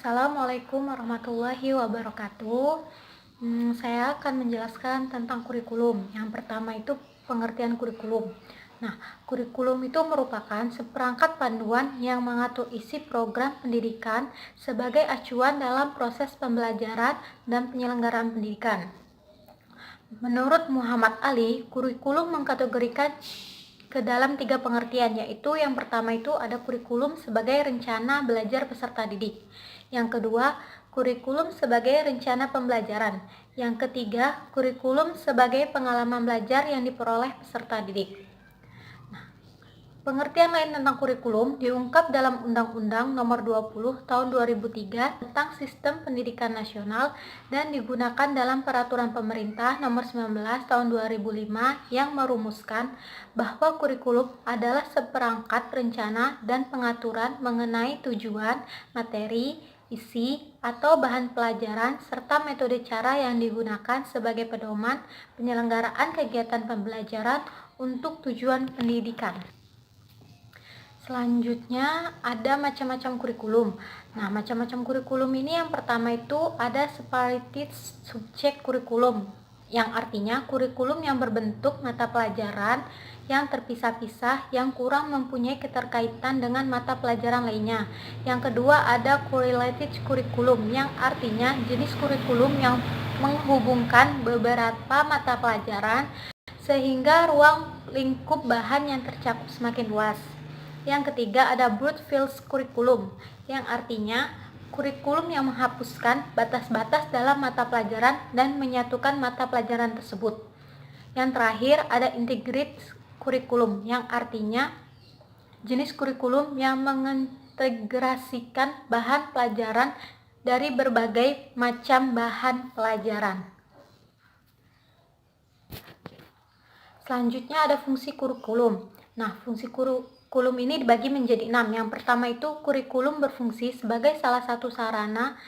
Assalamualaikum warahmatullahi wabarakatuh. Saya akan menjelaskan tentang kurikulum. Yang pertama itu pengertian kurikulum. Nah, kurikulum itu merupakan seperangkat panduan yang mengatur isi program pendidikan sebagai acuan dalam proses pembelajaran dan penyelenggaraan pendidikan. Menurut Muhammad Ali, kurikulum mengkategorikan ke dalam 3 pengertian, yaitu yang pertama itu ada kurikulum sebagai rencana belajar peserta didik. Yang kedua, kurikulum sebagai rencana pembelajaran. Yang ketiga, kurikulum sebagai pengalaman belajar yang diperoleh peserta didik. Pengertian lain tentang kurikulum diungkap dalam Undang-Undang Nomor 20 Tahun 2003 tentang Sistem Pendidikan Nasional dan digunakan dalam Peraturan Pemerintah Nomor 19 Tahun 2005 yang merumuskan bahwa kurikulum adalah seperangkat rencana dan pengaturan mengenai tujuan, materi, isi, atau bahan pelajaran serta metode cara yang digunakan sebagai pedoman penyelenggaraan kegiatan pembelajaran untuk tujuan pendidikan. Selanjutnya ada macam-macam kurikulum. Nah, macam-macam kurikulum ini yang pertama itu ada separated subject kurikulum, yang artinya kurikulum yang berbentuk mata pelajaran yang terpisah-pisah yang kurang mempunyai keterkaitan dengan mata pelajaran lainnya. Yang kedua ada correlated kurikulum, yang artinya jenis kurikulum yang menghubungkan beberapa mata pelajaran sehingga ruang lingkup bahan yang tercakup semakin luas. Yang ketiga ada broad field kurikulum, yang artinya kurikulum yang menghapuskan batas-batas dalam mata pelajaran dan menyatukan mata pelajaran tersebut. Yang terakhir ada integrated kurikulum, yang artinya jenis kurikulum yang mengintegrasikan bahan pelajaran dari berbagai macam bahan pelajaran. Selanjutnya ada fungsi kurikulum. Nah, fungsi kurikulum ini dibagi menjadi 6. Yang pertama itu kurikulum berfungsi sebagai salah satu sarana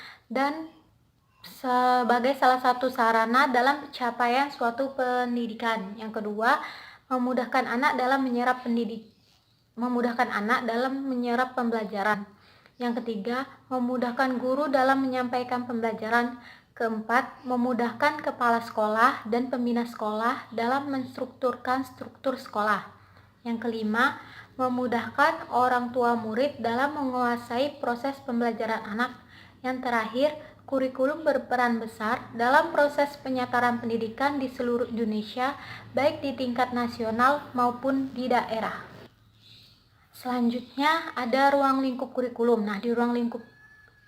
dalam pencapaian suatu pendidikan. Yang kedua, memudahkan anak dalam menyerap pembelajaran. Yang ketiga, memudahkan guru dalam menyampaikan pembelajaran. Keempat, memudahkan kepala sekolah dan pembina sekolah dalam menstrukturkan struktur sekolah. Yang kelima, memudahkan orang tua murid dalam menguasai proses pembelajaran anak. Yang terakhir, kurikulum berperan besar dalam proses penyataran pendidikan di seluruh Indonesia, baik di tingkat nasional maupun di daerah. Selanjutnya ada ruang lingkup kurikulum. Nah, di ruang lingkup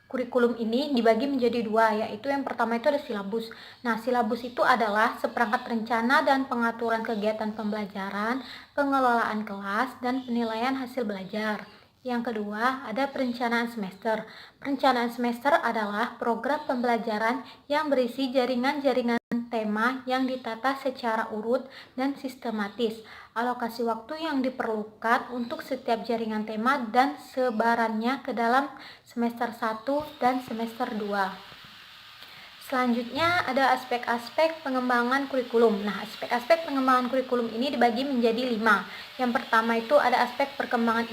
kurikulum ini dibagi menjadi 2, yaitu yang pertama itu ada silabus. Nah, silabus itu adalah seperangkat rencana dan pengaturan kegiatan pembelajaran, pengelolaan kelas, dan penilaian hasil belajar. Yang kedua, ada perencanaan semester. Perencanaan semester adalah program pembelajaran yang berisi jaringan-jaringan tema yang ditata secara urut dan sistematis, alokasi waktu yang diperlukan untuk setiap jaringan tema dan sebarannya ke dalam semester 1 dan semester 2. Selanjutnya ada aspek-aspek pengembangan kurikulum. Nah, aspek-aspek pengembangan kurikulum ini dibagi menjadi 5. Yang pertama itu ada aspek perkembangan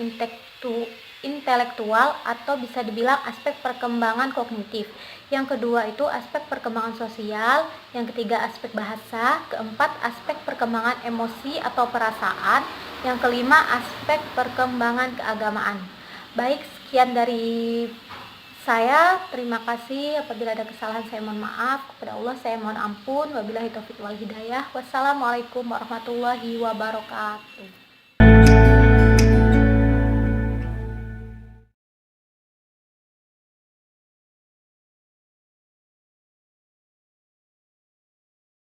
intelektual atau bisa dibilang aspek perkembangan kognitif. Yang kedua itu aspek perkembangan sosial. Yang ketiga aspek bahasa. Keempat aspek perkembangan emosi atau perasaan. Yang kelima aspek perkembangan keagamaan. Baik, sekian dari saya. Terima kasih. Apabila ada kesalahan saya mohon maaf. Kepada Allah saya mohon ampun. Wabillahi taufiq wal hidayah. Wassalamualaikum warahmatullahi wabarakatuh.